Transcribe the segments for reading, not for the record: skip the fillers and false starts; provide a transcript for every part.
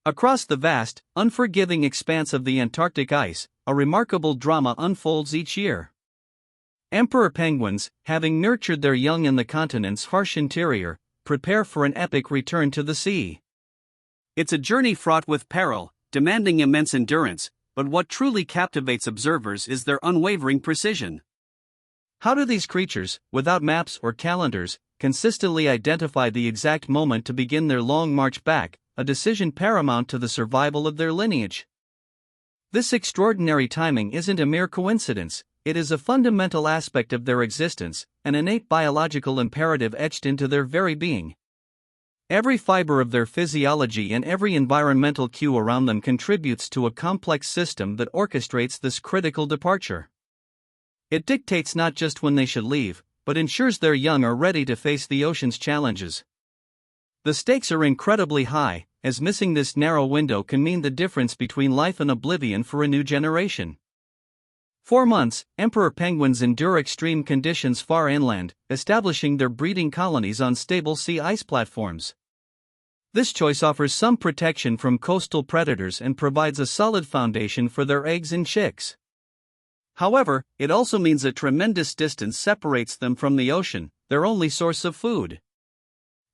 Across the vast, unforgiving expanse of the Antarctic ice, a remarkable drama unfolds each year. Emperor penguins, having nurtured their young in the continent's harsh interior, prepare for an epic return to the sea. It's a journey fraught with peril, demanding immense endurance, but what truly captivates observers is their unwavering precision. How do these creatures, without maps or calendars, consistently identify the exact moment to begin their long march back, a decision paramount to the survival of their lineage? This extraordinary timing isn't a mere coincidence, it is a fundamental aspect of their existence, an innate biological imperative etched into their very being. Every fiber of their physiology and every environmental cue around them contributes to a complex system that orchestrates this critical departure. It dictates not just when they should leave, but ensures their young are ready to face the ocean's challenges. The stakes are incredibly high, as missing this narrow window can mean the difference between life and oblivion for a new generation. For months, emperor penguins endure extreme conditions far inland, establishing their breeding colonies on stable sea ice platforms. This choice offers some protection from coastal predators and provides a solid foundation for their eggs and chicks. However, it also means a tremendous distance separates them from the ocean, their only source of food.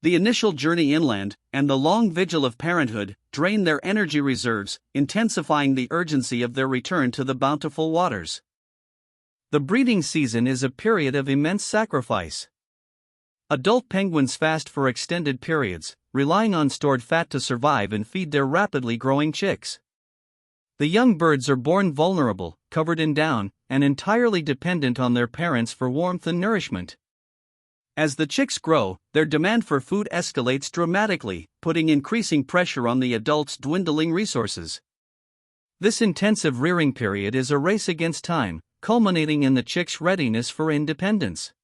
The initial journey inland, and the long vigil of parenthood, drain their energy reserves, intensifying the urgency of their return to the bountiful waters. The breeding season is a period of immense sacrifice. Adult penguins fast for extended periods, relying on stored fat to survive and feed their rapidly growing chicks. The young birds are born vulnerable, covered in down, and entirely dependent on their parents for warmth and nourishment. As the chicks grow, their demand for food escalates dramatically, putting increasing pressure on the adults' dwindling resources. This intensive rearing period is a race against time, culminating in the chicks' readiness for independence.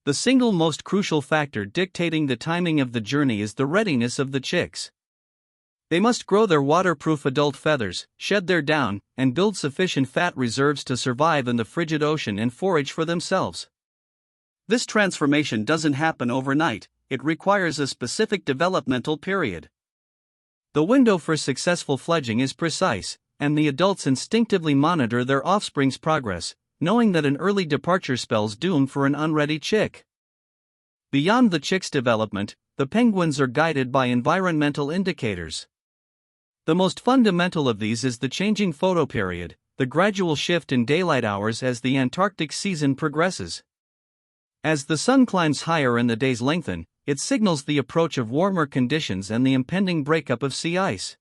The single most crucial factor dictating the timing of the journey is the readiness of the chicks. They must grow their waterproof adult feathers, shed their down, and build sufficient fat reserves to survive in the frigid ocean and forage for themselves. This transformation doesn't happen overnight, it requires a specific developmental period. The window for successful fledging is precise, and the adults instinctively monitor their offspring's progress, knowing that an early departure spells doom for an unready chick. Beyond the chick's development, the penguins are guided by environmental indicators. The most fundamental of these is the changing photoperiod, the gradual shift in daylight hours as the Antarctic season progresses. As the sun climbs higher and the days lengthen, it signals the approach of warmer conditions and the impending breakup of sea ice.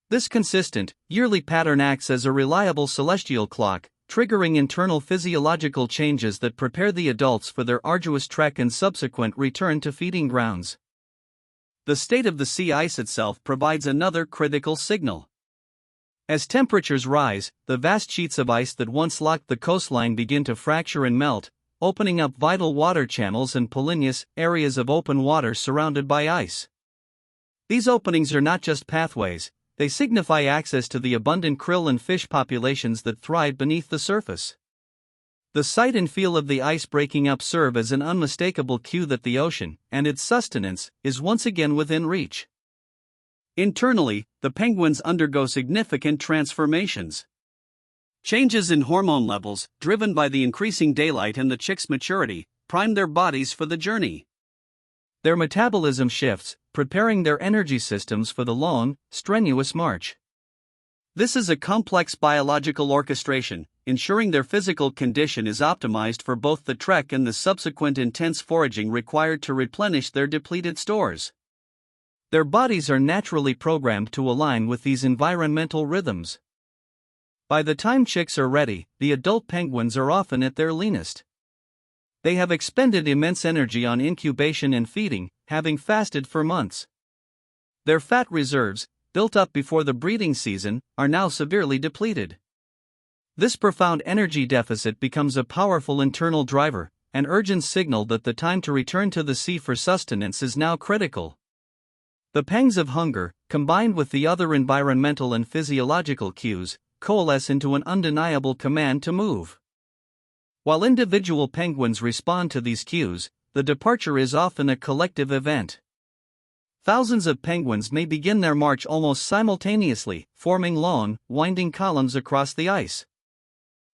This consistent, yearly pattern acts as a reliable celestial clock, triggering internal physiological changes that prepare the adults for their arduous trek and subsequent return to feeding grounds. The state of the sea ice itself provides another critical signal. As temperatures rise, the vast sheets of ice that once locked the coastline begin to fracture and melt, opening up vital water channels and polynyous areas of open water surrounded by ice. These openings are not just pathways, they signify access to the abundant krill and fish populations that thrive beneath the surface. The sight and feel of the ice breaking up serve as an unmistakable cue that the ocean, and its sustenance, is once again within reach. Internally, the penguins undergo significant transformations. Changes in hormone levels, driven by the increasing daylight and the chick's maturity, prime their bodies for the journey. Their metabolism shifts, preparing their energy systems for the long, strenuous march. This is a complex biological orchestration, ensuring their physical condition is optimized for both the trek and the subsequent intense foraging required to replenish their depleted stores. Their bodies are naturally programmed to align with these environmental rhythms. By the time chicks are ready, the adult penguins are often at their leanest. They have expended immense energy on incubation and feeding, having fasted for months. Their fat reserves, built up before the breeding season, are now severely depleted. This profound energy deficit becomes a powerful internal driver, an urgent signal that the time to return to the sea for sustenance is now critical. The pangs of hunger, combined with the other environmental and physiological cues, coalesce into an undeniable command to move. While individual penguins respond to these cues, the departure is often a collective event. thousands of penguins may begin their march almost simultaneously, forming long, winding columns across the ice.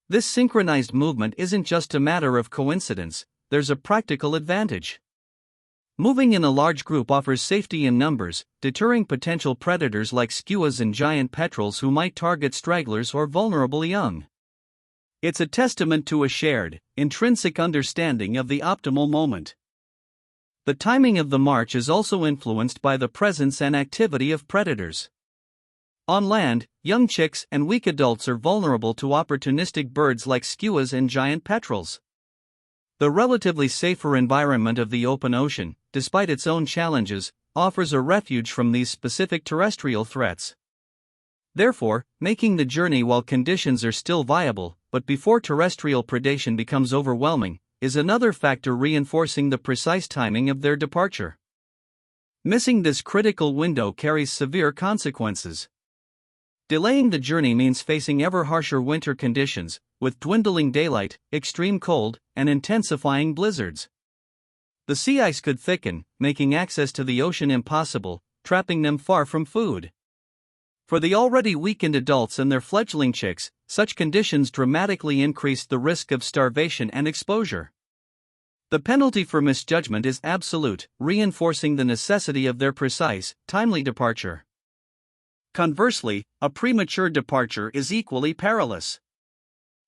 This synchronized movement isn't just a matter of coincidence, there's a practical advantage. Moving in a large group offers safety in numbers, deterring potential predators like skuas and giant petrels who might target stragglers or vulnerable young. It's a testament to a shared, intrinsic understanding of the optimal moment. The timing of the march is also influenced by the presence and activity of predators. On land, young chicks and weak adults are vulnerable to opportunistic birds like skuas and giant petrels. The relatively safer environment of the open ocean, despite its own challenges, offers a refuge from these specific terrestrial threats. Therefore, making the journey while conditions are still viable, but before terrestrial predation becomes overwhelming, is another factor reinforcing the precise timing of their departure. Missing this critical window carries severe consequences. Delaying the journey means facing ever harsher winter conditions, with dwindling daylight, extreme cold, and intensifying blizzards. The sea ice could thicken, making access to the ocean impossible, trapping them far from food. For the already weakened adults and their fledgling chicks, such conditions dramatically increase the risk of starvation and exposure. The penalty for misjudgment is absolute, reinforcing the necessity of their precise, timely departure. Conversely, a premature departure is equally perilous.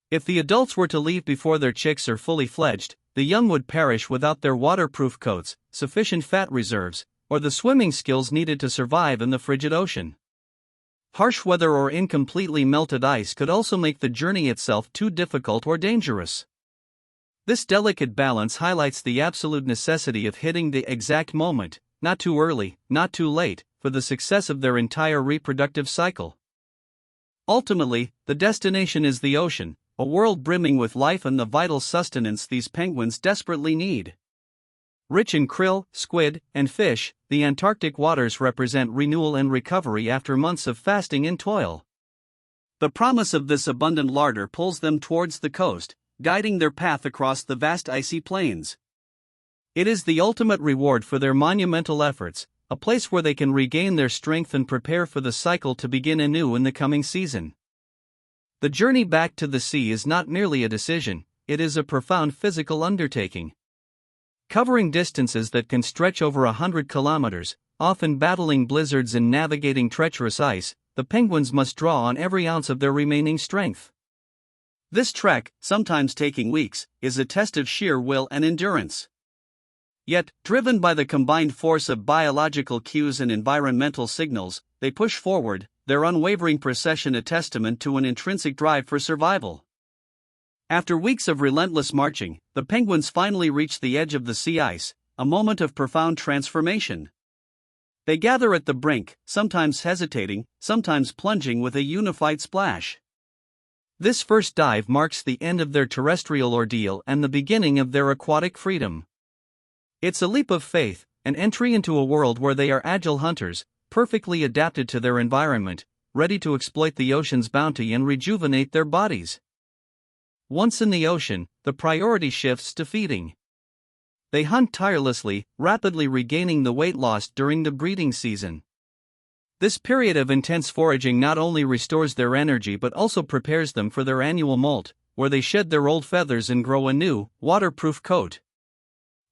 If the adults were to leave before their chicks are fully fledged, the young would perish without their waterproof coats, sufficient fat reserves, or the swimming skills needed to survive in the frigid ocean. Harsh weather or incompletely melted ice could also make the journey itself too difficult or dangerous. This delicate balance highlights the absolute necessity of hitting the exact moment, not too early, not too late, for the success of their entire reproductive cycle. Ultimately, the destination is the ocean, a world brimming with life and the vital sustenance these penguins desperately need. Rich in krill, squid, and fish, the Antarctic waters represent renewal and recovery after months of fasting and toil. The promise of this abundant larder pulls them towards the coast, guiding their path across the vast icy plains. It is the ultimate reward for their monumental efforts, a place where they can regain their strength and prepare for the cycle to begin anew in the coming season. The journey back to the sea is not merely a decision, it is a profound physical undertaking. Covering distances that can stretch over 100 kilometers, often battling blizzards and navigating treacherous ice, the penguins must draw on every ounce of their remaining strength. This trek, sometimes taking weeks, is a test of sheer will and endurance. Yet, driven by the combined force of biological cues and environmental signals, they push forward, their unwavering procession a testament to an intrinsic drive for survival. After weeks of relentless marching, the penguins finally reach the edge of the sea ice, a moment of profound transformation. They gather at the brink, sometimes hesitating, sometimes plunging with a unified splash. This first dive marks the end of their terrestrial ordeal and the beginning of their aquatic freedom. It's a leap of faith, an entry into a world where they are agile hunters, perfectly adapted to their environment, ready to exploit the ocean's bounty and rejuvenate their bodies. Once in the ocean, the priority shifts to feeding. They hunt tirelessly, rapidly regaining the weight lost during the breeding season. This period of intense foraging not only restores their energy but also prepares them for their annual molt, where they shed their old feathers and grow a new, waterproof coat.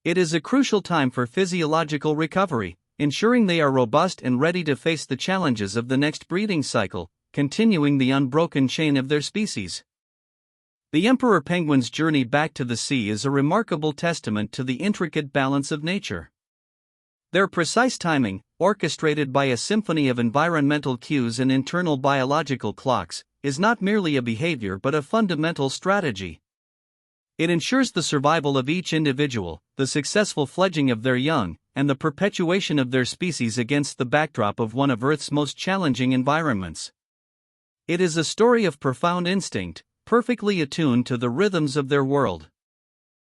It is a crucial time for physiological recovery, ensuring they are robust and ready to face the challenges of the next breeding cycle, continuing the unbroken chain of their species. The emperor penguin's journey back to the sea is a remarkable testament to the intricate balance of nature. Their precise timing, orchestrated by a symphony of environmental cues and internal biological clocks, is not merely a behavior but a fundamental strategy. It ensures the survival of each individual, the successful fledging of their young, and the perpetuation of their species against the backdrop of one of Earth's most challenging environments. It is a story of profound instinct, perfectly attuned to the rhythms of their world.